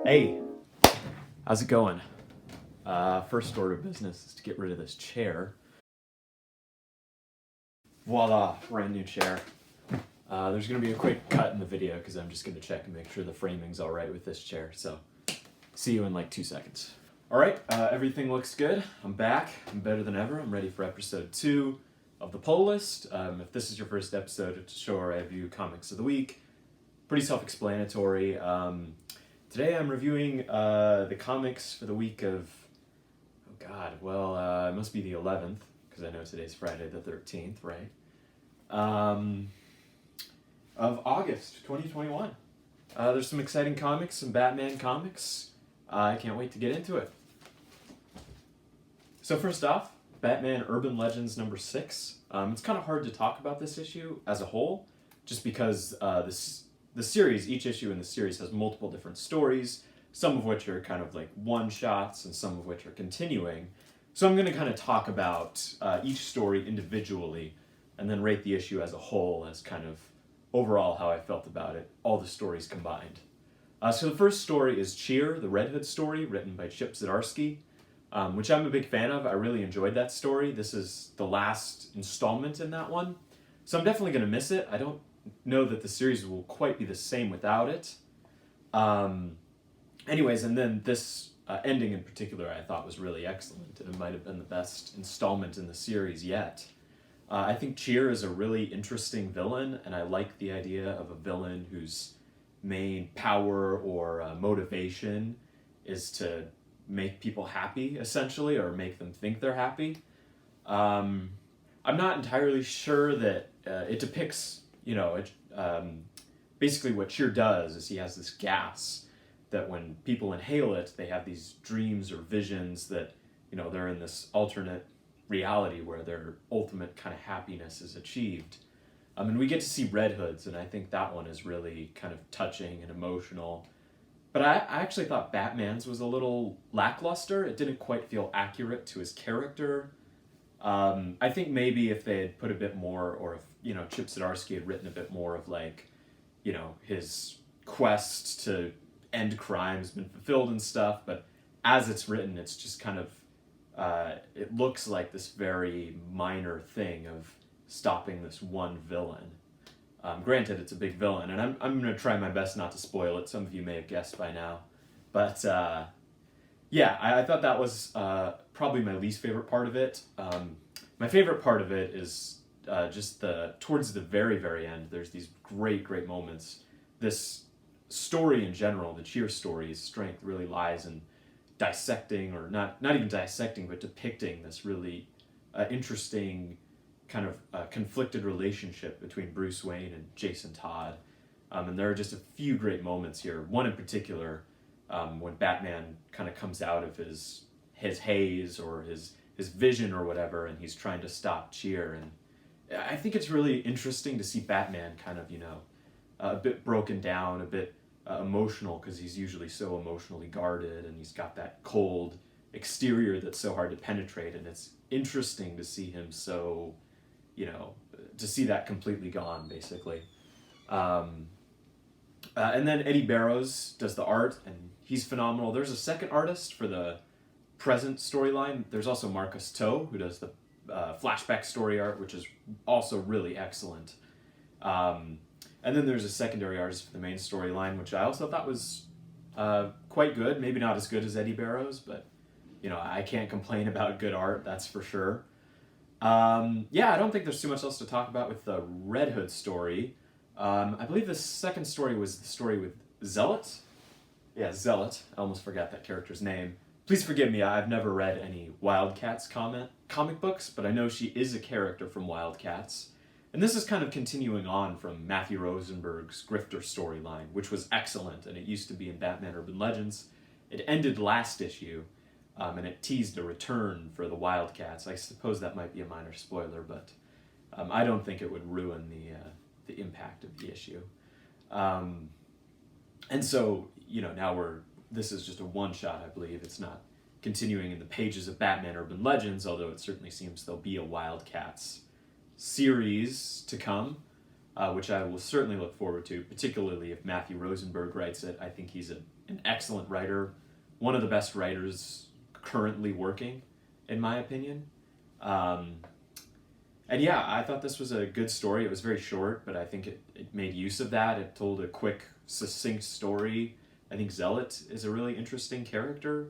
Hey, how's it going? First order of business is to get rid of this chair. Voila, brand new chair. There's going to be a quick cut in the video because I'm just going to check and make sure the framing's all right with this chair. So, see you in like 2 seconds. All right, everything looks good. I'm back. I'm better than ever. I'm ready for episode 2 of the poll list. If this is your first episode, it's a show where I review comics of the week. Pretty self-explanatory. Today I'm reviewing the comics for the week of, it must be the 11th, because I know today's Friday the 13th, right? Of August 2021. There's some exciting comics, some Batman comics. I can't wait to get into it. So first off, Batman Urban Legends number 6. It's kind of hard to talk about this issue as a whole, just because the series, each issue in the series has multiple different stories, some of which are kind of like one-shots and some of which are continuing. So I'm going to kind of talk about each story individually and then rate the issue as a whole as kind of overall how I felt about it, all the stories combined. So the first story is Cheer, the Red Hood story, written by Chip Zdarsky, which I'm a big fan of. I really enjoyed that story. This is the last installment in that one. So I'm definitely going to miss it. I don't know that the series will quite be the same without it. Anyways, and then this ending in particular I thought was really excellent, and it might have been the best installment in the series yet. I think Cheer is a really interesting villain, and I like the idea of a villain whose main power or motivation is to make people happy, essentially, or make them think they're happy. I'm not entirely sure that it depicts, basically what Cheer does is he has this gas that when people inhale it, they have these dreams or visions that, they're in this alternate reality where their ultimate kind of happiness is achieved. And we get to see Red Hoods, and I think that one is really kind of touching and emotional. But I actually thought Batman's was a little lackluster. It didn't quite feel accurate to his character. I think maybe if they had put a bit more, or if, Chip Zdarsky had written a bit more of his quest to end crimes been fulfilled and stuff, but as it's written, it's just kind of, it looks like this very minor thing of stopping this one villain. Granted, it's a big villain, and I'm going to try my best not to spoil it. Some of you may have guessed by now. But, I thought that was probably my least favorite part of it. My favorite part of it is just towards the very, very end, there's these great, great moments. This story in general, the Cheer story's strength really lies in dissecting, or not even dissecting, but depicting this really interesting kind of conflicted relationship between Bruce Wayne and Jason Todd. And there are just a few great moments here. One in particular, when Batman kind of comes out of his haze or his vision or whatever, and he's trying to stop Cheer. And I think it's really interesting to see Batman kind of, a bit broken down, a bit emotional, because he's usually so emotionally guarded, and he's got that cold exterior that's so hard to penetrate, and it's interesting to see him so, to see that completely gone, basically. And then Eddie Barrows does the art, and he's phenomenal. There's a second artist for the present storyline. There's also Marcus Toe, who does the flashback story art, which is also really excellent. And then there's a secondary artist for the main storyline, which I also thought was quite good. Maybe not as good as Eddie Barrows, but, I can't complain about good art, that's for sure. I don't think there's too much else to talk about with the Red Hood story. I believe the second story was the story with Zealot. Yeah, Zealot. I almost forgot that character's name. Please forgive me, I've never read any Wildcats comic books, but I know she is a character from Wildcats. And this is kind of continuing on from Matthew Rosenberg's Grifter storyline, which was excellent, and it used to be in Batman Urban Legends. It ended last issue, and it teased a return for the Wildcats. I suppose that might be a minor spoiler, but I don't think it would ruin the impact of the issue. And so, now this is just a one-shot, I believe. It's not continuing in the pages of Batman Urban Legends, although it certainly seems there'll be a Wildcats series to come. which I will certainly look forward to, particularly if Matthew Rosenberg writes it. I think he's an excellent writer, one of the best writers currently working, in my opinion. And yeah, I thought this was a good story. It was very short, but I think it made use of that. It told a quick, succinct story. I think Zealot is a really interesting character.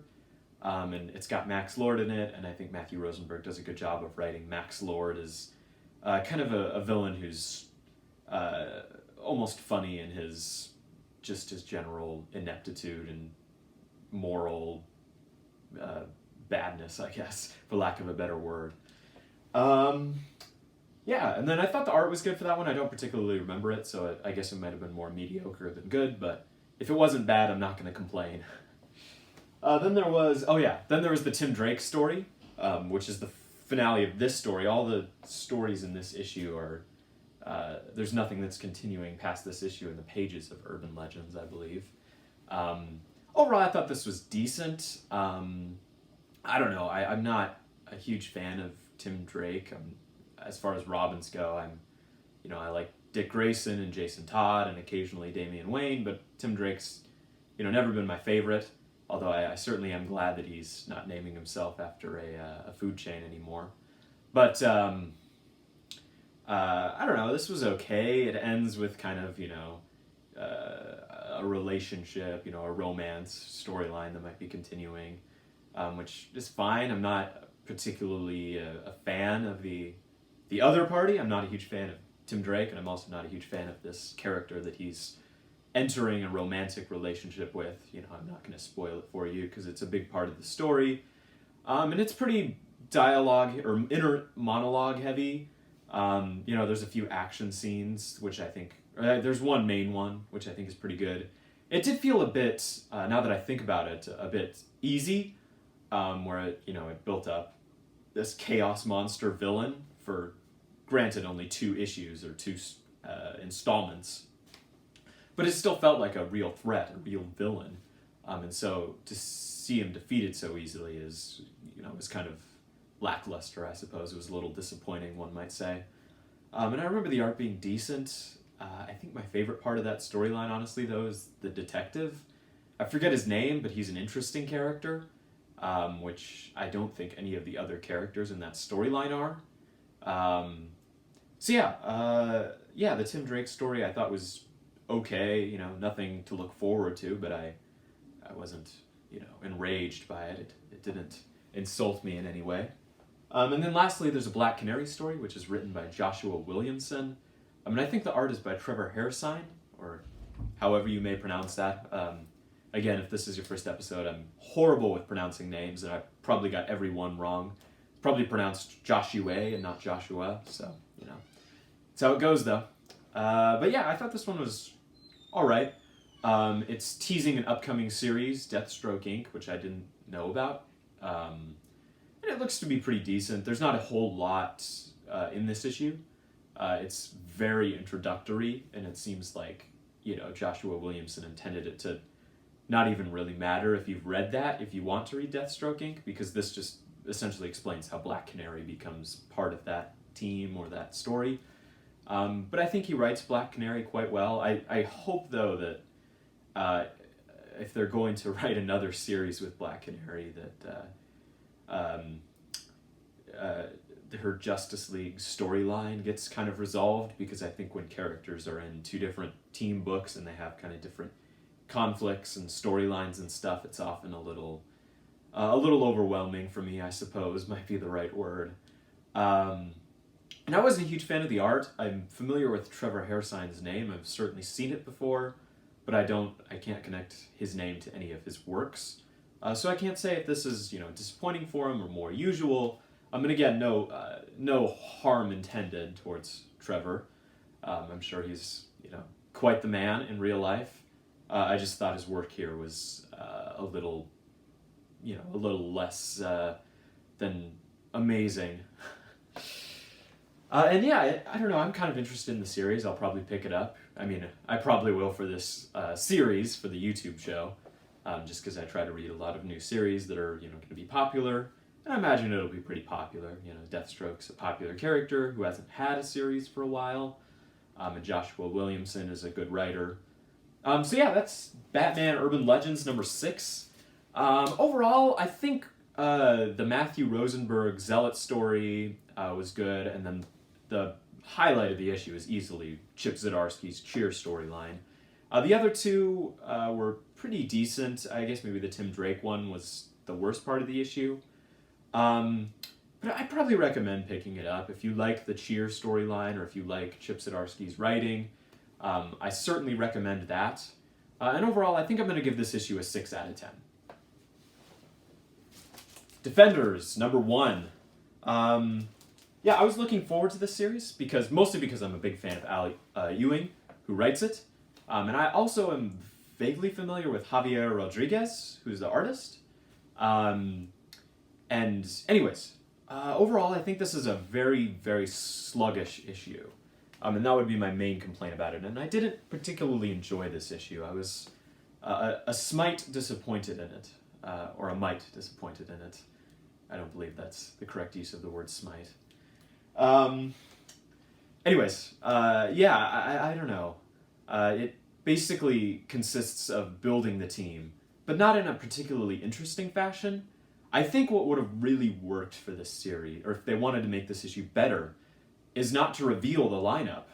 And it's got Max Lord in it, and I think Matthew Rosenberg does a good job of writing Max Lord as kind of a villain who's almost funny in his general ineptitude and moral badness, I guess, for lack of a better word. Yeah, and then I thought the art was good for that one. I don't particularly remember it, so I guess it might have been more mediocre than good, but if it wasn't bad, I'm not going to complain. Then there was the Tim Drake story, which is the finale of this story. All the stories in this issue are, there's nothing that's continuing past this issue in the pages of Urban Legends, I believe. Overall, I thought this was decent. I don't know, I'm not a huge fan of Tim Drake. As far as Robins go, I like Dick Grayson and Jason Todd and occasionally Damian Wayne, but Tim Drake's, never been my favorite. Although I certainly am glad that he's not naming himself after a food chain anymore. But I don't know, this was okay. It ends with kind of, a relationship, a romance storyline that might be continuing, which is fine. I'm not particularly a fan of the other party. I'm not a huge fan of Tim Drake, and I'm also not a huge fan of this character that he's entering a romantic relationship with. I'm not going to spoil it for you because it's a big part of the story. And it's pretty dialogue or inner monologue heavy. There's a few action scenes, which I think, there's one main one, which I think is pretty good. It did feel a bit, now that I think about it, a bit easy, where it built up this chaos monster villain for, granted, only 2 issues or 2 installments. But it still felt like a real threat, a real villain. And so to see him defeated so easily is, was kind of lackluster, I suppose. It was a little disappointing, one might say. And I remember the art being decent. I think my favorite part of that storyline, honestly, though, is the detective. I forget his name, but he's an interesting character, which I don't think any of the other characters in that storyline are. The Tim Drake story I thought was okay, nothing to look forward to, but I wasn't, enraged by it. It didn't insult me in any way. And then lastly, there's a Black Canary story, which is written by Joshua Williamson. I think the art is by Trevor Hairsine, or however you may pronounce that. Again, if this is your first episode, I'm horrible with pronouncing names, and I probably got every one wrong. It's probably pronounced Joshua and not Joshua, so, That's how it goes, though. But yeah, I thought this one was all right. It's teasing an upcoming series, Deathstroke Inc., which I didn't know about. And it looks to be pretty decent. There's not a whole lot in this issue. It's very introductory, and it seems like, Joshua Williamson intended it to not even really matter if you've read that, if you want to read Deathstroke Inc., because this just essentially explains how Black Canary becomes part of that team or that story. But I think he writes Black Canary quite well. I hope, though, that if they're going to write another series with Black Canary, that her Justice League storyline gets kind of resolved, because I think when characters are in 2 different team books and they have kind of different conflicts and storylines and stuff, it's often a little overwhelming for me, I suppose, might be the right word. And I wasn't a huge fan of the art. I'm familiar with Trevor Hairsine's name. I've certainly seen it before, but I can't connect his name to any of his works. So I can't say if this is, disappointing for him or more usual. And again, no harm intended towards Trevor. I'm sure he's, quite the man in real life. I just thought his work here was a little less than amazing. I don't know, I'm kind of interested in the series. I'll probably pick it up. I probably will for this series, for the YouTube show, just because I try to read a lot of new series that are, going to be popular. And I imagine it'll be pretty popular. Deathstroke's a popular character who hasn't had a series for a while. and Joshua Williamson is a good writer. So yeah, that's Batman Urban Legends number 6. Overall, I think the Matthew Rosenberg Zealot story was good, and then the highlight of the issue is easily Chip Zdarsky's Cheer storyline. The other two were pretty decent. I guess maybe the Tim Drake one was the worst part of the issue. But I'd probably recommend picking it up if you like the Cheer storyline or if you like Chip Zdarsky's writing. I certainly recommend that. And overall, I think I'm going to give this issue a 6 out of 10. Defenders, number 1. Yeah, I was looking forward to this series mostly because I'm a big fan of Al Ewing, who writes it. And I also am vaguely familiar with Javier Rodriguez, who's the artist. And anyways, overall, I think this is a very, very sluggish issue. And that would be my main complaint about it. And I didn't particularly enjoy this issue. I was a smite disappointed in it, or a mite disappointed in it. I don't believe that's the correct use of the word smite. Anyways, yeah, I don't know. It basically consists of building the team, but not in a particularly interesting fashion. I think what would have really worked for this series, or if they wanted to make this issue better, is not to reveal the lineup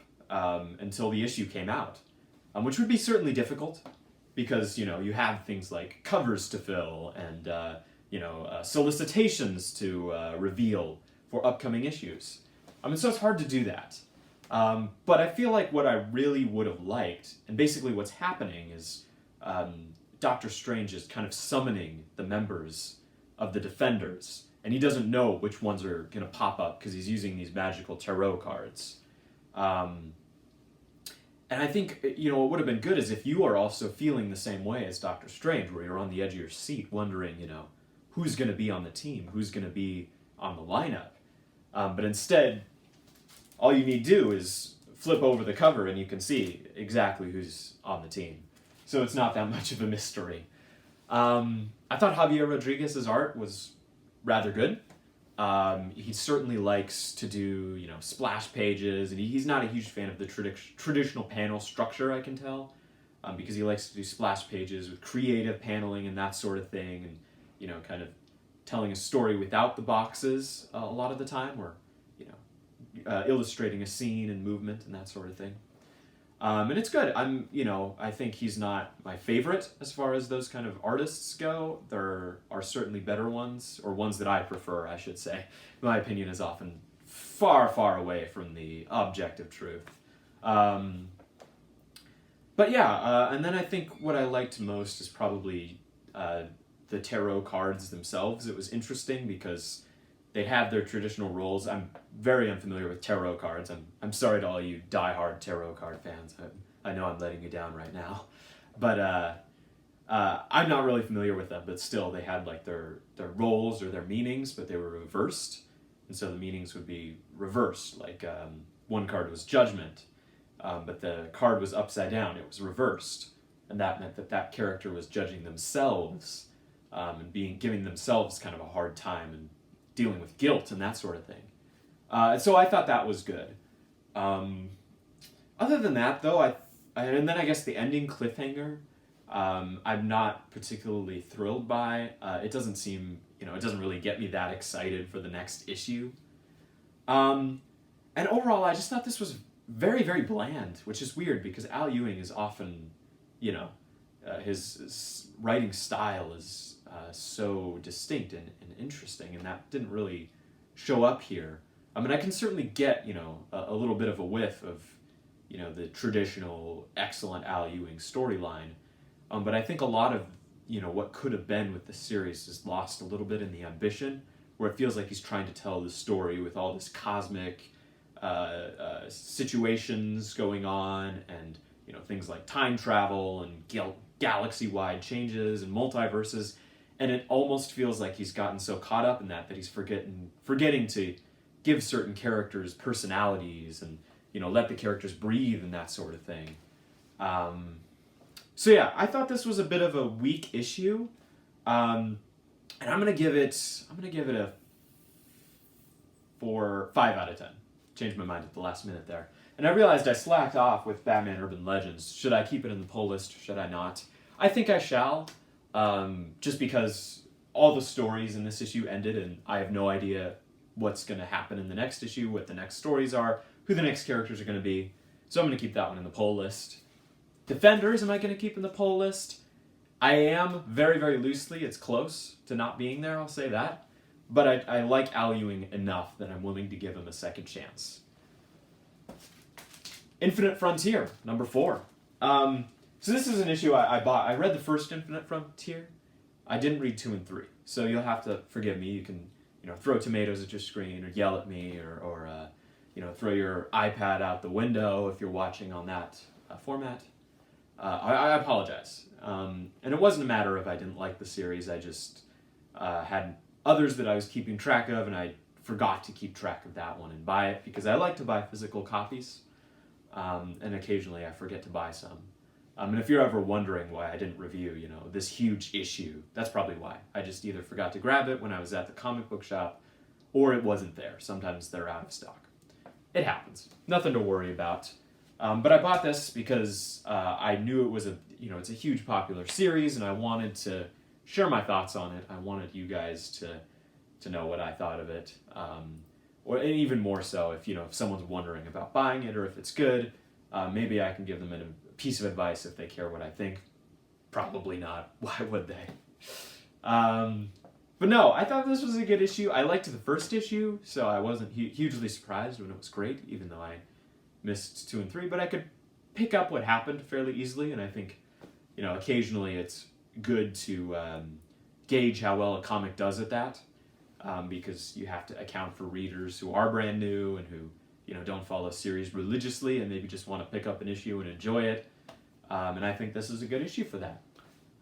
until the issue came out, which would be certainly difficult because, you have things like covers to fill and, solicitations to reveal for upcoming issues. So it's hard to do that. But I feel like what I really would have liked, and basically what's happening is Doctor Strange is kind of summoning the members of the Defenders, and he doesn't know which ones are going to pop up because he's using these magical tarot cards. And I think, what would have been good is if you are also feeling the same way as Doctor Strange, where you're on the edge of your seat wondering, who's going to be on the team, who's going to be on the lineup. But instead, all you need to do is flip over the cover and you can see exactly who's on the team. So it's not that much of a mystery. I thought Javier Rodriguez's art was rather good. He certainly likes to do, splash pages, and he's not a huge fan of the traditional panel structure, I can tell, because he likes to do splash pages with creative paneling and that sort of thing, and, kind of telling a story without the boxes a lot of the time, or, illustrating a scene and movement and that sort of thing. And it's good. I think he's not my favorite as far as those kind of artists go. There are certainly better ones, or ones that I prefer, I should say. My opinion is often far, far away from the objective truth. But yeah, and then I think what I liked most is probably the tarot cards themselves. It was interesting because they had their traditional roles. I'm very unfamiliar with tarot cards. I'm sorry to all you die-hard tarot card fans. I know I'm letting you down right now. But I'm not really familiar with them, but still they had like their roles or their meanings, but they were reversed. And so the meanings would be reversed. Like one card was judgment, but the card was upside down. It was reversed. And that meant that character was judging themselves and giving themselves kind of a hard time and dealing with guilt and that sort of thing. So I thought that was good. Other than that, though, and then I guess the ending cliffhanger, I'm not particularly thrilled by. It doesn't seem, it doesn't really get me that excited for the next issue. And overall, I just thought this was very, very bland, which is weird because Al Ewing is often, his writing style is so distinct and interesting, and that didn't really show up here. I mean, I can certainly get, a little bit of a whiff of, the traditional excellent Al Ewing storyline, but I think a lot of, what could have been with the series is lost a little bit in the ambition, where it feels like he's trying to tell the story with all this cosmic situations going on, and, things like time travel and galaxy-wide changes and multiverses. And it almost feels like he's gotten so caught up in that he's forgetting to give certain characters personalities and, let the characters breathe and that sort of thing. So yeah, I thought this was a bit of a weak issue. And I'm gonna give it a 5 out of 10. Changed my mind at the last minute there. And I realized I slacked off with Batman Urban Legends. Should I keep it in the poll list? Should I not? I think I shall, just because all the stories in this issue ended, and I have no idea what's going to happen in the next issue, what the next stories are, who the next characters are going to be. So I'm going to keep that one in the poll list. Defenders, am I going to keep in the poll list? I am very, very loosely. It's close to not being there, I'll say that. But I like Al Ewing enough that I'm willing to give him a second chance. Infinite Frontier, number 4. So this is an issue I bought. I read the first Infinite Frontier. I didn't read 2 and 3. So you'll have to forgive me. You can, throw tomatoes at your screen or yell at me or throw your iPad out the window if you're watching on that format. I apologize. And it wasn't a matter of I didn't like the series. I just had others that I was keeping track of, and I forgot to keep track of that one and buy it because I like to buy physical copies. And occasionally I forget to buy some. And if you're ever wondering why I didn't review, this huge issue, that's probably why. I just either forgot to grab it when I was at the comic book shop, or it wasn't there. Sometimes they're out of stock. It happens. Nothing to worry about. But I bought this because I knew it was it's a huge popular series, and I wanted to share my thoughts on it. I wanted you guys to know what I thought of it. And even more so if someone's wondering about buying it or if it's good, maybe I can give them a piece of advice if they care what I think. Probably not. Why would they? But no, I thought this was a good issue. I liked the first issue, so I wasn't hugely surprised when it was great, even though I missed 2 and 3. But I could pick up what happened fairly easily, and I think occasionally it's good to gauge how well a comic does at that. Because you have to account for readers who are brand new and who don't follow series religiously and maybe just want to pick up an issue and enjoy it. And I think this is a good issue for that.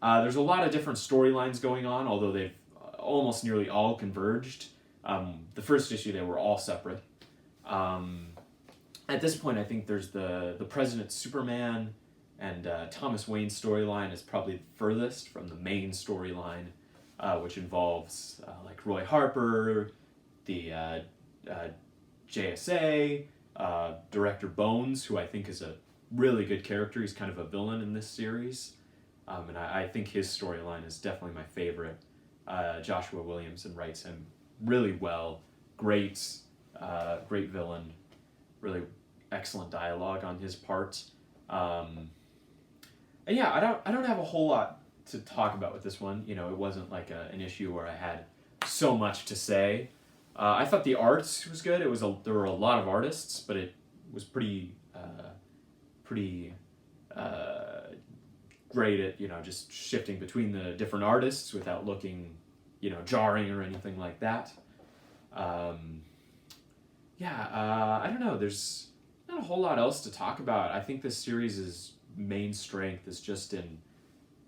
There's a lot of different storylines going on, although they've almost nearly all converged. The first issue, they were all separate. At this point, I think there's the President Superman and Thomas Wayne storyline is probably the furthest from the main storyline. Which involves like Roy Harper, the JSA, Director Bones, who I think is a really good character. He's kind of a villain in this series, and I think his storyline is definitely my favorite. Joshua Williamson writes him really well. Great villain. Really excellent dialogue on his part. And yeah, I don't have a whole lot to talk about with this one. It wasn't like an issue where I had so much to say. I thought the art was good. There were a lot of artists, but it was pretty great at just shifting between the different artists without looking jarring or anything like that. I don't know. There's not a whole lot else to talk about. I think this series' main strength is just in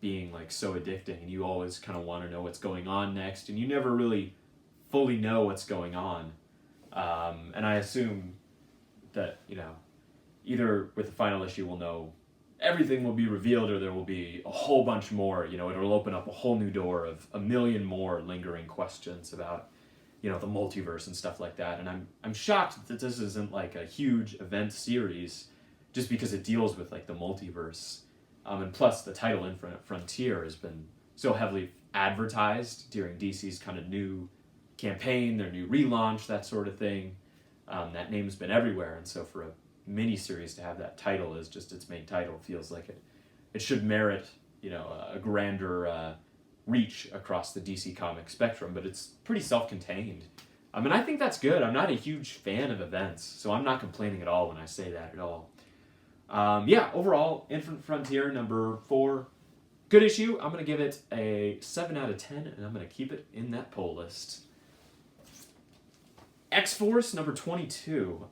being like so addicting, and you always kind of want to know what's going on next, and you never really fully know what's going on. And I assume that either with the final issue we'll know everything will be revealed, or there will be a whole bunch more. It'll open up a whole new door of a million more lingering questions about the multiverse and stuff like that. And I'm shocked that this isn't like a huge event series, just because it deals with like the multiverse. And plus, the title Infinite Frontier has been so heavily advertised during DC's kind of new campaign, their new relaunch, that sort of thing. That name's been everywhere, and so for a miniseries to have that title as just its main title feels like it should merit a grander reach across the DC comic spectrum. But it's pretty self-contained. And I think that's good. I'm not a huge fan of events, so I'm not complaining at all when I say that at all. Overall, Infinite Frontier, number 4. Good issue. I'm going to give it a 7 out of 10, and I'm going to keep it in that poll list. X-Force, number 22.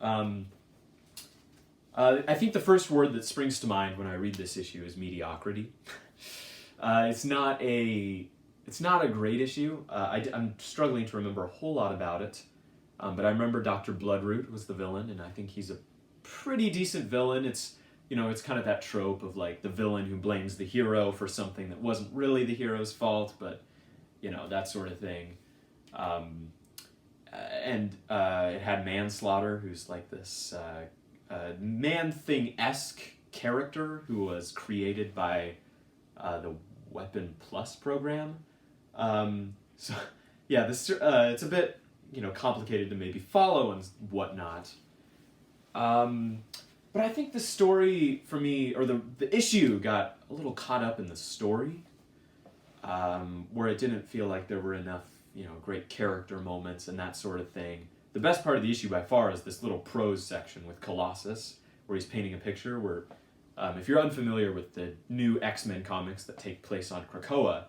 I think the first word that springs to mind when I read this issue is mediocrity. It's not a great issue. I'm struggling to remember a whole lot about it, but I remember Dr. Bloodroot was the villain, and I think he's a pretty decent villain. It's kind of that trope of like the villain who blames the hero for something that wasn't really the hero's fault, but that sort of thing. And it had Manslaughter, who's like this Man-Thing-esque character who was created by the Weapon Plus program. So yeah, this it's a bit complicated to maybe follow and whatnot. But I think the story for me, or the issue, got a little caught up in the story, where it didn't feel like there were enough great character moments and that sort of thing. The best part of the issue by far is this little prose section with Colossus, where he's painting a picture where, if you're unfamiliar with the new X-Men comics that take place on Krakoa,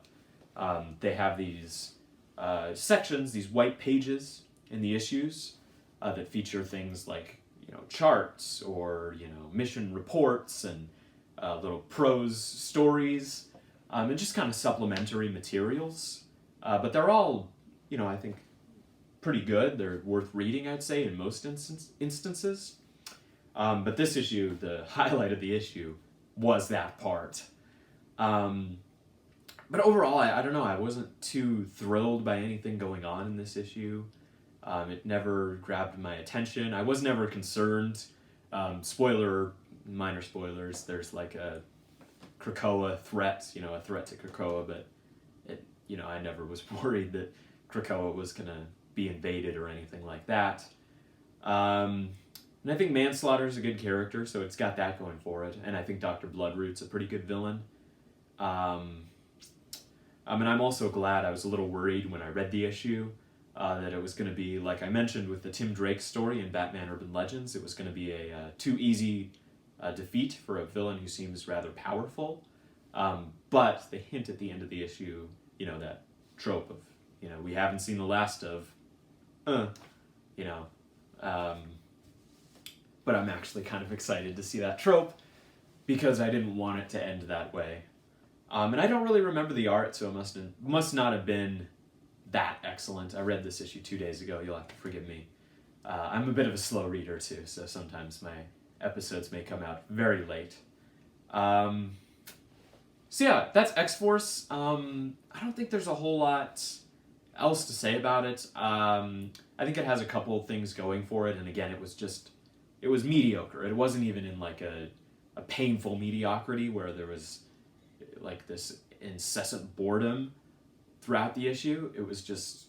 they have these sections, these white pages in the issues that feature things like charts or mission reports and little prose stories, and just kind of supplementary materials. But they're all I think pretty good. They're worth reading, I'd say, in most instances. But this issue, the highlight of the issue, was that part. But overall, I don't know, I wasn't too thrilled by anything going on in this issue. It never grabbed my attention. I was never concerned. Minor spoilers, there's like a Krakoa threat, a threat to Krakoa, but I never was worried that Krakoa was going to be invaded or anything like that. And I think Manslaughter's a good character, so it's got that going for it. And I think Dr. Bloodroot's a pretty good villain. And I'm also glad. I was a little worried when I read the issue that it was going to be, like I mentioned with the Tim Drake story in Batman Urban Legends, it was going to be a too easy defeat for a villain who seems rather powerful. But they hint at the end of the issue, that trope of, we haven't seen the last of, but I'm actually kind of excited to see that trope because I didn't want it to end that way. And I don't really remember the art, so it must not have been that excellent. I read this issue 2 days ago. You'll have to forgive me. I'm a bit of a slow reader too, so sometimes my episodes may come out very late. So yeah, that's X-Force. I don't think there's a whole lot else to say about it. I think it has a couple of things going for it, and again, it was mediocre. It wasn't even in like a painful mediocrity where there was like this incessant boredom throughout the issue. It was just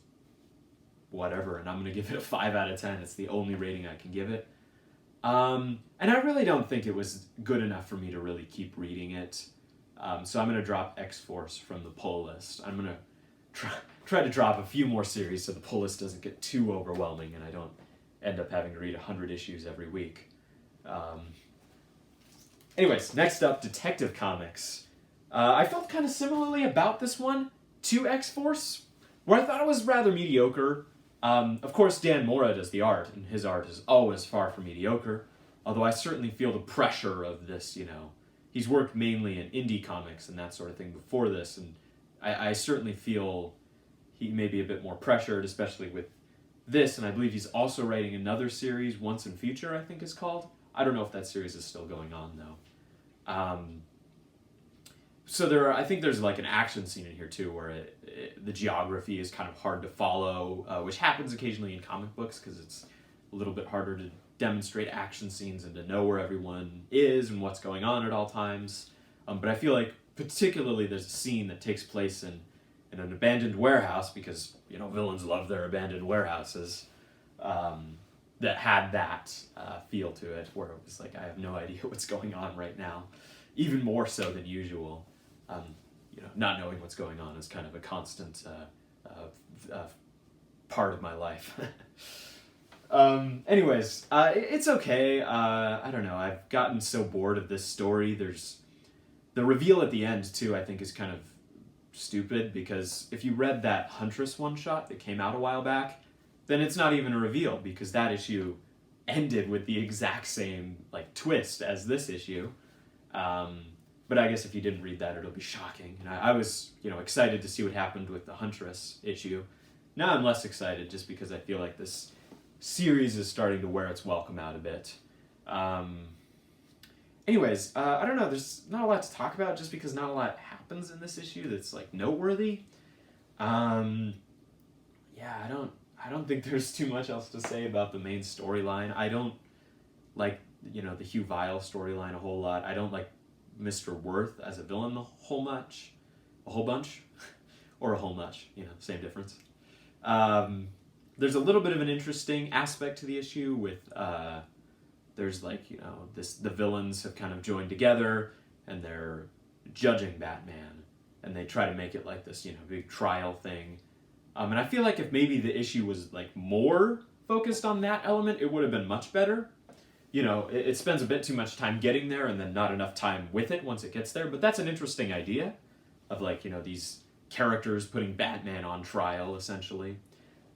whatever, and I'm going to give it a 5 out of 10. It's the only rating I can give it. And I really don't think it was good enough for me to really keep reading it. So I'm going to drop X-Force from the pull list. I'm going to try to drop a few more series so the pull list doesn't get too overwhelming and I don't end up having to read 100 issues every week. Anyways, next up, Detective Comics. I felt kind of similarly about this one to X-Force, where I thought it was rather mediocre. Of course, Dan Mora does the art, and his art is always far from mediocre, although I certainly feel the pressure of this, He's worked mainly in indie comics and that sort of thing before this, and I certainly feel he may be a bit more pressured, especially with this, and I believe he's also writing another series, Once and Future, I think is called. I don't know if that series is still going on, though. So I think there's like an action scene in here too, where the geography is kind of hard to follow, which happens occasionally in comic books because it's a little bit harder to demonstrate action scenes and to know where everyone is and what's going on at all times. But I feel like particularly there's a scene that takes place in an abandoned warehouse because villains love their abandoned warehouses. That had that feel to it, where it was like I have no idea what's going on right now, even more so than usual. Not knowing what's going on is kind of a constant part of my life. Anyways, it's okay. I don't know. I've gotten so bored of this story. There's the reveal at the end too. I think is kind of stupid because if you read that Huntress one-shot that came out a while back, then it's not even a reveal because that issue ended with the exact same like twist as this issue. But I guess if you didn't read that, it'll be shocking. And I was, excited to see what happened with the Huntress issue. Now I'm less excited just because I feel like this series is starting to wear its welcome out a bit. Anyways, I don't know. There's not a lot to talk about just because not a lot happens in this issue that's like noteworthy. Yeah, I don't think there's too much else to say about the main storyline. I don't like you know, the Hugh Vile storyline a whole lot. I don't like Mr. Worth as a villain a whole bunch, or a whole much, you know, same difference. There's a little bit of an interesting aspect to the issue with, there's like, you know, the villains have kind of joined together and they're judging Batman, and they try to make it like this, you know, big trial thing. And I feel like if maybe the issue was like more focused on that element, it would have been much better. You know, it spends a bit too much time getting there and then not enough time with it once it gets there. But that's an interesting idea of, like, you know, these characters putting Batman on trial, essentially.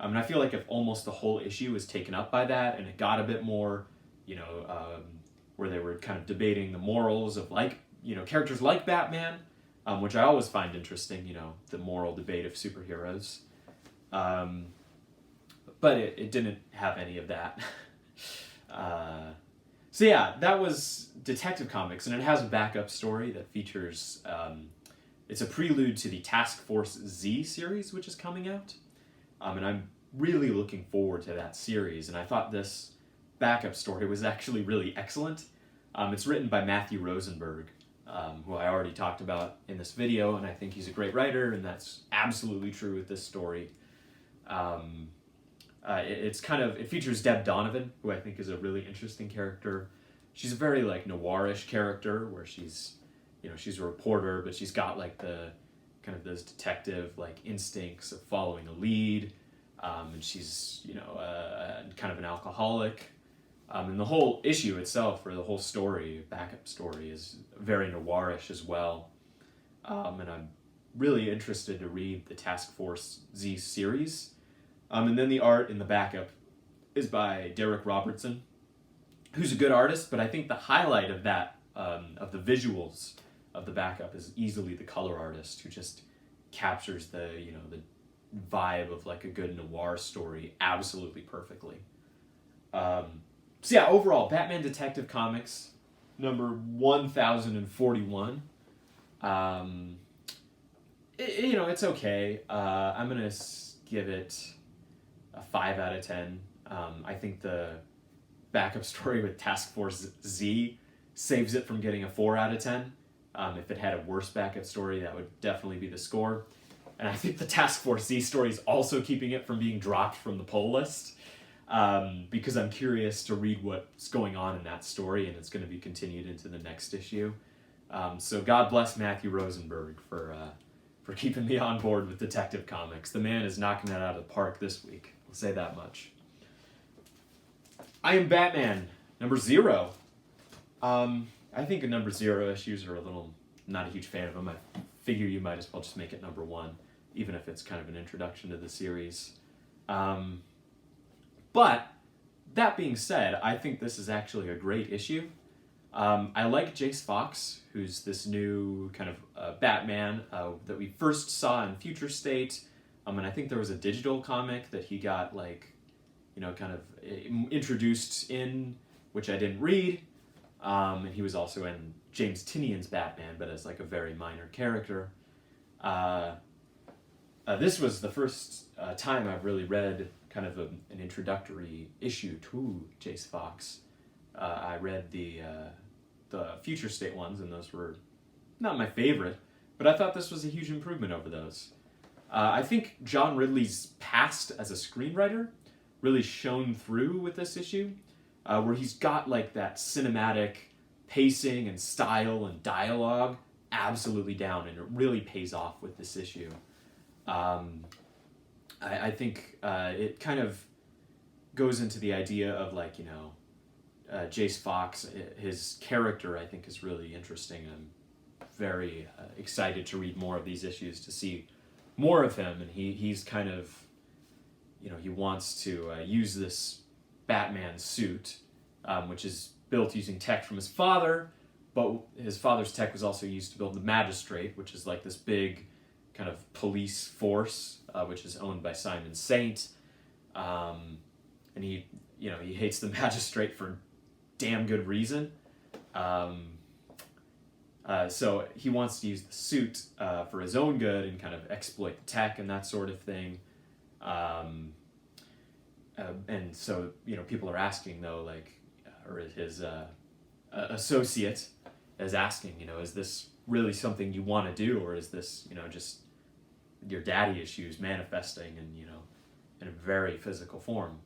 And I feel like if almost the whole issue was taken up by that and it got a bit more, you know, where they were kind of debating the morals of, like, you know, characters like Batman, which I always find interesting, you know, the moral debate of superheroes. But it didn't have any of that. So yeah, that was Detective Comics, and it has a backup story that features, it's a prelude to the Task Force Z series, which is coming out. And I'm really looking forward to that series, and I thought this backup story was actually really excellent. It's written by Matthew Rosenberg, who I already talked about in this video, and I think he's a great writer, and that's absolutely true with this story. It features Deb Donovan, who I think is a really interesting character. She's a very, like, noirish character where she's a reporter, but she's got, like, the kind of those detective, like, instincts of following a lead. And she's, you know, kind of an alcoholic. And the whole issue itself, or the whole story, backup story, is very noirish as well. And I'm really interested to read the Task Force Z series. And then the art in the backup is by Derek Robertson, who's a good artist, but I think the highlight of that, of the visuals of the backup, is easily the color artist, who just captures the, you know, the vibe of, like, a good noir story absolutely perfectly. So yeah, overall, Batman Detective Comics, number 1041. You know, it's okay. I'm gonna give it a 5 out of 10. I think the backup story with Task Force Z saves it from getting a 4 out of 10. If it had a worse backup story, that would definitely be the score. And I think the Task Force Z story is also keeping it from being dropped from the poll list, because I'm curious to read what's going on in that story, and it's going to be continued into the next issue. So God bless Matthew Rosenberg for keeping me on board with Detective Comics. The man is knocking it out of the park this week. I'll say that much. I Am Batman, number 0. I think number 0 issues are not a huge fan of them. I figure you might as well just make it number 1, even if it's kind of an introduction to the series. But that being said, I think this is actually a great issue. I like Jace Fox, who's this new kind of Batman that we first saw in Future State. And I think there was a digital comic that he got, like, you know, kind of introduced in, which I didn't read. And he was also in James Tinian's Batman, but as, like, a very minor character. This was the first time I've really read kind of an introductory issue to Jace Fox. I read the Future State ones, and those were not my favorite, but I thought this was a huge improvement over those. I think John Ridley's past as a screenwriter really shone through with this issue, where he's got, like, that cinematic pacing and style and dialogue absolutely down, and it really pays off with this issue. I think it kind of goes into the idea of, like, you know, Jace Fox, his character, I think, is really interesting. I'm very excited to read more of these issues to see more of him, and he's kind of, you know, he wants to use this Batman suit, which is built using tech from his father, but his father's tech was also used to build the Magistrate, which is, like, this big kind of police force, which is owned by Simon Saint, and he hates the Magistrate for damn good reason. So he wants to use the suit for his own good and kind of exploit the tech and that sort of thing. And so, you know, people are asking, though, like, or his associate, is asking, is this really something you want to do, or is this, just your daddy issues manifesting and, in a very physical form.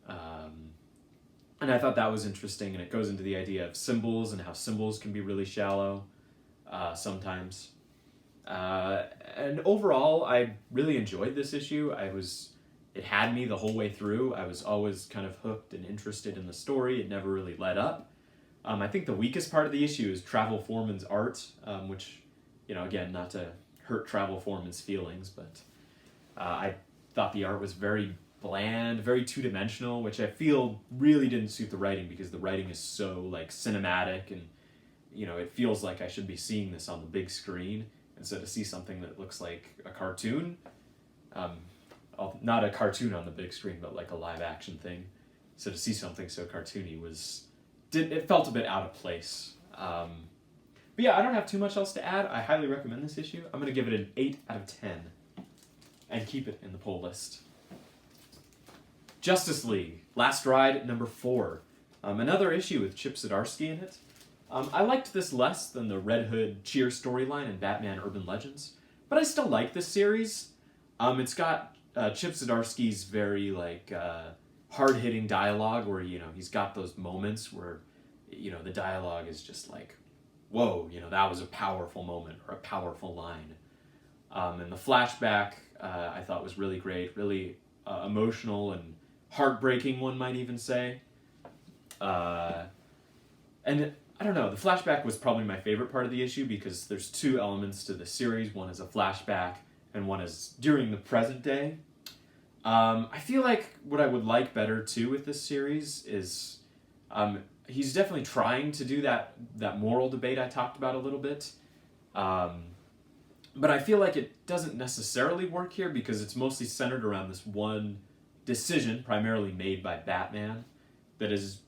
And I thought that was interesting, and it goes into the idea of symbols and how symbols can be really shallow sometimes. And overall, I really enjoyed this issue. It had me the whole way through. I was always kind of hooked and interested in the story. It never really let up. I think the weakest part of the issue is Travel Foreman's art, which, again, not to hurt Travel Foreman's feelings, but I thought the art was very bland, very two-dimensional, which I feel really didn't suit the writing, because the writing is so cinematic, and it feels like I should be seeing this on the big screen, and so to see something that looks like a cartoon, not a cartoon on the big screen, but like a live action thing, so to see something so cartoony it felt a bit out of place. But yeah, I don't have too much else to add. I highly recommend this issue. I'm going to give it an 8 out of 10 and keep it in the poll list. Justice League, Last Ride, number 4. Another issue with Chip Zdarsky in it. I liked this less than the Red Hood cheer storyline in Batman Urban Legends, but I still like this series. It's got Chip Zdarsky's very hard-hitting dialogue where, he's got those moments where, the dialogue is just like, whoa, that was a powerful moment or a powerful line. And the flashback I thought was really great, really emotional and heartbreaking, one might even say. And I don't know, the flashback was probably my favorite part of the issue, because there's 2 elements to the series. One is a flashback and one is during the present day. I feel like what I would like better too with this series is he's definitely trying to do that moral debate I talked about a little bit. But I feel like it doesn't necessarily work here, because it's mostly centered around this one decision, primarily made by Batman, that is,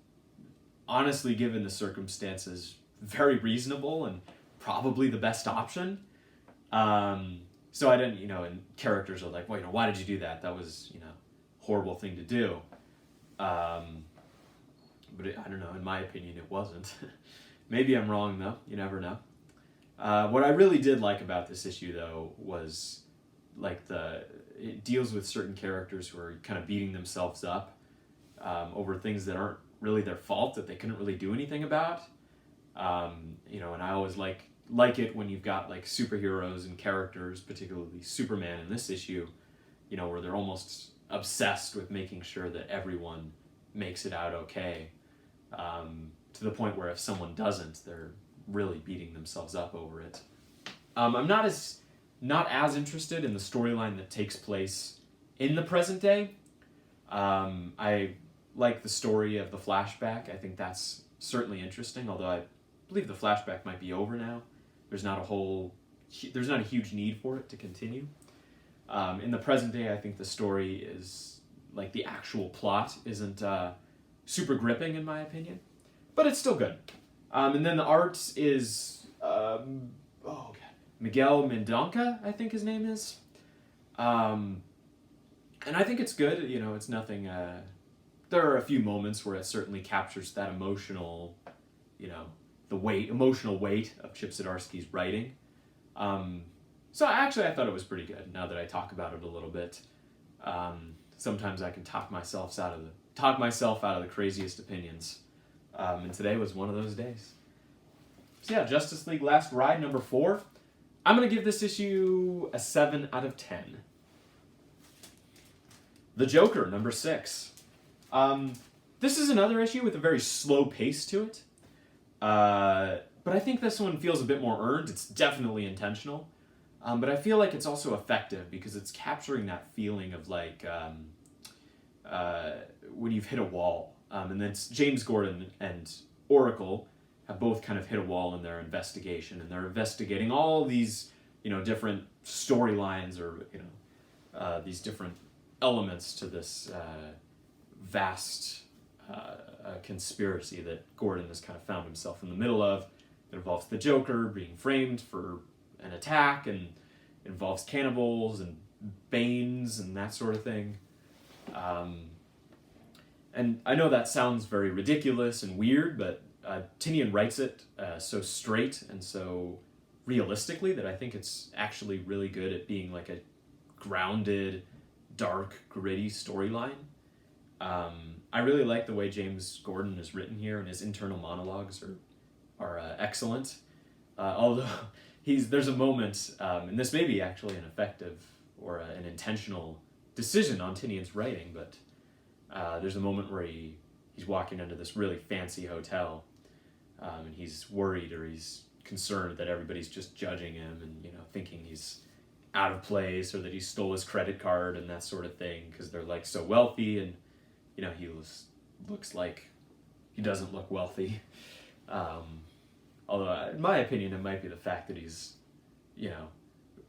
honestly, given the circumstances, very reasonable and probably the best option. So I didn't, and characters are like, well, why did you do that? That was, horrible thing to do. But I don't know, in my opinion, it wasn't. Maybe I'm wrong, though. You never know. What I really did like about this issue, though, was it deals with certain characters who are kind of beating themselves up over things that aren't really their fault, that they couldn't really do anything about. And I always like it when you've got superheroes and characters, particularly Superman in this issue, where they're almost obsessed with making sure that everyone makes it out okay, to the point where if someone doesn't, they're really beating themselves up over it. I'm not as interested in the storyline that takes place in the present day. I like the story of the flashback. I think that's certainly interesting, although I believe the flashback might be over now. There's not a huge need for it to continue. In the present day, I think the story is, the actual plot isn't super gripping, in my opinion, but it's still good. And then the art is, Miguel Mendonca, I think his name is. And I think it's good. It's nothing, there are a few moments where it certainly captures that emotional, emotional weight of Chip Zdarsky's writing. So actually I thought it was pretty good, now that I talk about it a little bit. Sometimes I can talk myself out of the craziest opinions. And today was one of those days. So yeah, Justice League Last Ride, number 4. I'm going to give this issue a 7 out of 10. The Joker, number 6. This is another issue with a very slow pace to it. But I think this one feels a bit more earned. It's definitely intentional. But I feel like it's also effective, because it's capturing that feeling of when you've hit a wall. And then James Gordon and Oracle have both kind of hit a wall in their investigation, and they're investigating all these, different storylines or, these different elements to this vast conspiracy that Gordon has kind of found himself in the middle of. It involves the Joker being framed for an attack, and involves cannibals and Banes and that sort of thing. And I know that sounds very ridiculous and weird, but Tinian writes it so straight and so realistically that I think it's actually really good at being like a grounded, dark, gritty storyline. I really like the way James Gordon is written here, and his internal monologues are excellent. Although there's a moment, and this may be actually an effective or an intentional decision on Tinian's writing, but there's a moment where he's walking into this really fancy hotel, and he's worried or he's concerned that everybody's just judging him and thinking he's out of place or that he stole his credit card and that sort of thing because they're like so wealthy, and he looks like he doesn't look wealthy. Although in my opinion it might be the fact that he's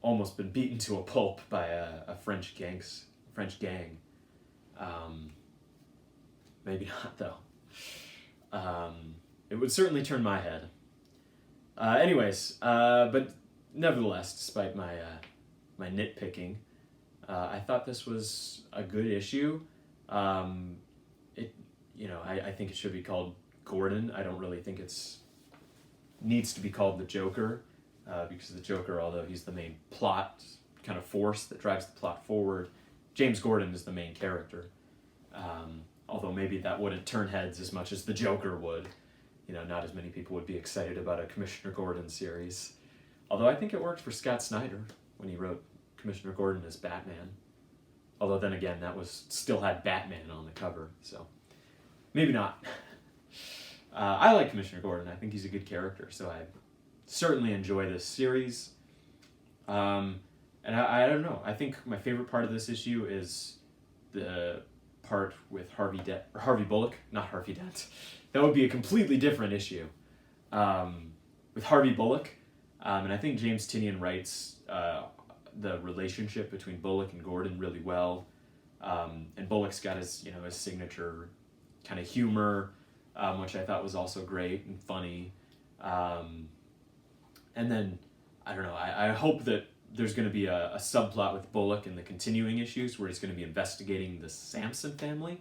almost been beaten to a pulp by a French gang. Maybe not though. It would certainly turn my head. But nevertheless, despite my nitpicking, I thought this was a good issue. I think it should be called Gordon. I don't really think needs to be called the Joker, because the Joker, although he's the main plot kind of force that drives the plot forward, James Gordon is the main character. Although maybe that wouldn't turn heads as much as the Joker would. Not as many people would be excited about a Commissioner Gordon series. Although I think it worked for Scott Snyder when he wrote Commissioner Gordon as Batman. Although then again, that still had Batman on the cover, so maybe not. I like Commissioner Gordon. I think he's a good character, so I certainly enjoy this series. And I don't know. I think my favorite part of this issue is the part with Harvey Bullock, not Harvey Dent. That would be a completely different issue. With Harvey Bullock, and I think James Tynion writes the relationship between Bullock and Gordon really well. And Bullock's got his signature kind of humor, which I thought was also great and funny. And then, I don't know, I hope that there's going to be a subplot with Bullock in the continuing issues where he's going to be investigating the Sampson family,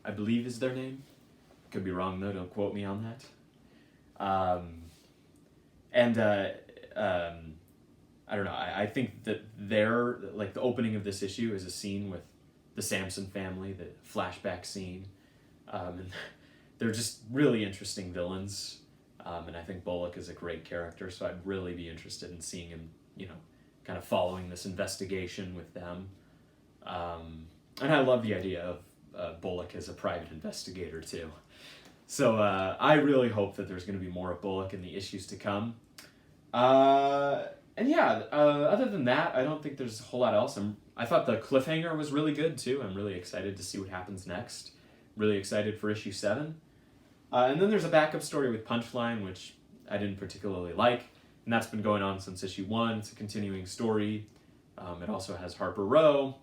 I believe is their name. Could be wrong though, don't quote me on that. I don't know, I think that the opening of this issue is a scene with the Sampson family, the flashback scene. And they're just really interesting villains. And I think Bullock is a great character, so I'd really be interested in seeing him, kind of following this investigation with them. And I love the idea of Bullock as a private investigator too. So I really hope that there's going to be more of Bullock in the issues to come. Other than that, I don't think there's a whole lot else. I thought the cliffhanger was really good too. I'm really excited to see what happens next. Really excited for issue 7. And then there's a backup story with Punchline, which I didn't particularly like. And that's been going on since issue 1. It's a continuing story. It also has Harper Row.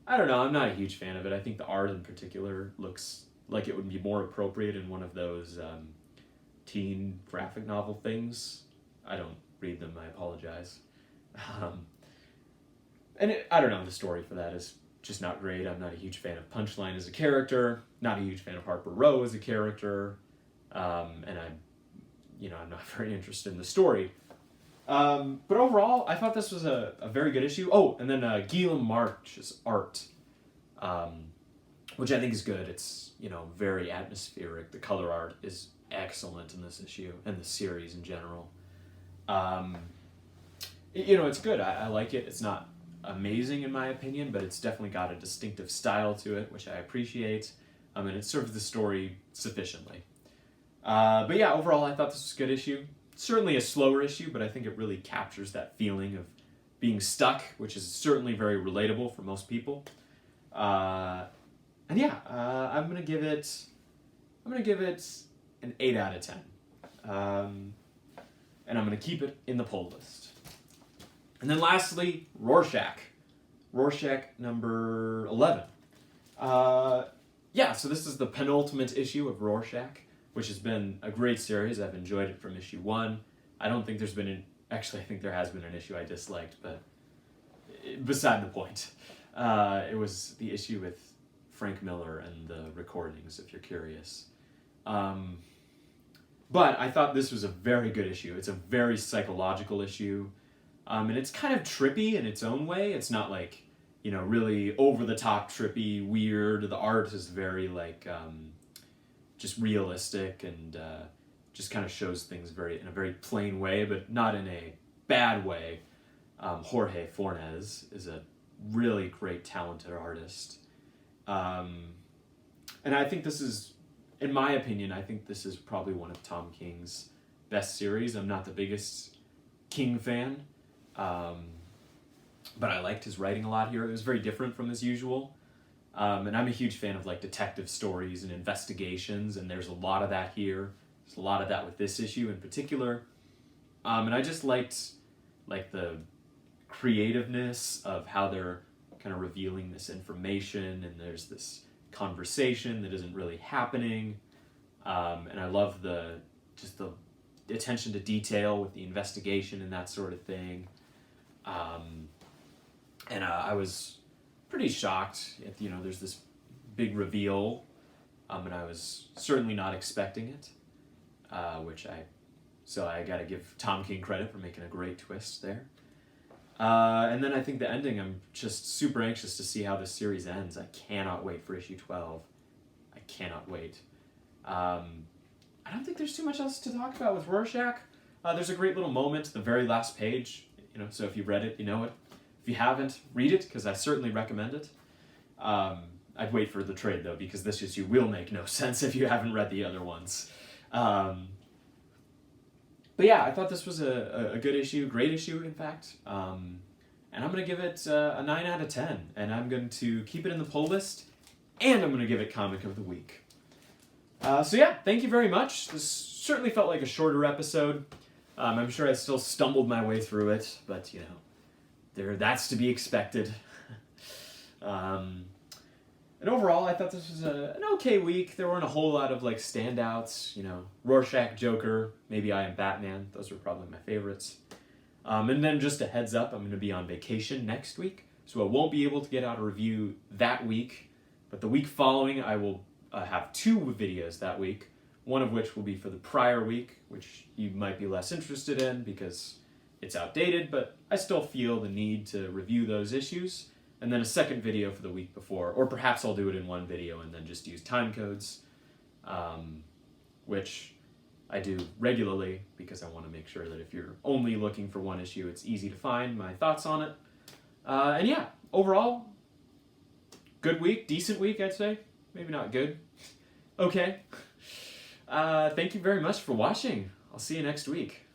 I don't know, I'm not a huge fan of it. I think the art in particular looks like it would be more appropriate in one of those teen graphic novel things. I don't read them, I apologize. I don't know, the story for that is just not great. I'm not a huge fan of Punchline as a character, not a huge fan of Harper Row as a character, and I'm not very interested in the story. But overall, I thought this was a very good issue. Oh, and then Guillaume March's art, which I think is good. It's, very atmospheric. The color art is excellent in this issue, and the series in general. It's good. I like it. It's not amazing in my opinion, but it's definitely got a distinctive style to it, which I appreciate, and it serves the story sufficiently. But yeah, overall I thought this was a good issue. Certainly a slower issue, but I think it really captures that feeling of being stuck, which is certainly very relatable for most people. I'm gonna give it an 8 out of 10. And I'm gonna keep it in the pull list. And then lastly, Rorschach number 11. So this is the penultimate issue of Rorschach, which has been a great series. I've enjoyed it from issue 1. I don't think there's been I think there has been an issue I disliked, but beside the point. It was the issue with Frank Miller and the recordings, if you're curious. But I thought this was a very good issue. It's a very psychological issue. And it's kind of trippy in its own way. It's not like, really over-the-top trippy, weird. The art is very, just realistic and just kind of shows things in a very plain way, but not in a bad way. Jorge Fornes is a really great, talented artist. And I think this is, in my opinion, I think this is probably one of Tom King's best series. I'm not the biggest King fan, but I liked his writing a lot here. It was very different from his usual. And I'm a huge fan of detective stories and investigations, and there's a lot of that here. There's a lot of that with this issue in particular. And I just liked the creativeness of how they're kind of revealing this information, and there's this conversation that isn't really happening. And I love the attention to detail with the investigation and that sort of thing. And I was pretty shocked at, there's this big reveal, and I was certainly not expecting it, so I gotta give Tom King credit for making a great twist there. And then I think the ending, I'm just super anxious to see how this series ends. I cannot wait for issue 12. I cannot wait. I don't think there's too much else to talk about with Rorschach. There's a great little moment at the very last page, so if you've read it, you know it. If you haven't, read it, because I certainly recommend it. I'd wait for the trade, though, because this issue will make no sense if you haven't read the other ones. But yeah, I thought this was a good issue, great issue, in fact. And I'm going to give it a 9 out of 10. And I'm going to keep it in the pull list, and I'm going to give it Comic of the Week. So yeah, thank you very much. This certainly felt like a shorter episode. I'm sure I still stumbled my way through it, but, that's to be expected. And overall, I thought this was an okay week. There weren't a whole lot of standouts. Rorschach, Joker, maybe I Am Batman. Those were probably my favorites. And then just a heads up, I'm going to be on vacation next week, so I won't be able to get out a review that week. But the week following, I will have 2 videos that week. One of which will be for the prior week, which you might be less interested in because it's outdated, but I still feel the need to review those issues. And then a second video for the week before, or perhaps I'll do it in one video and then just use time codes, which I do regularly because I want to make sure that if you're only looking for one issue, it's easy to find my thoughts on it. And yeah, overall, good week, decent week, I'd say. Maybe not good. Okay. Thank you very much for watching. I'll see you next week.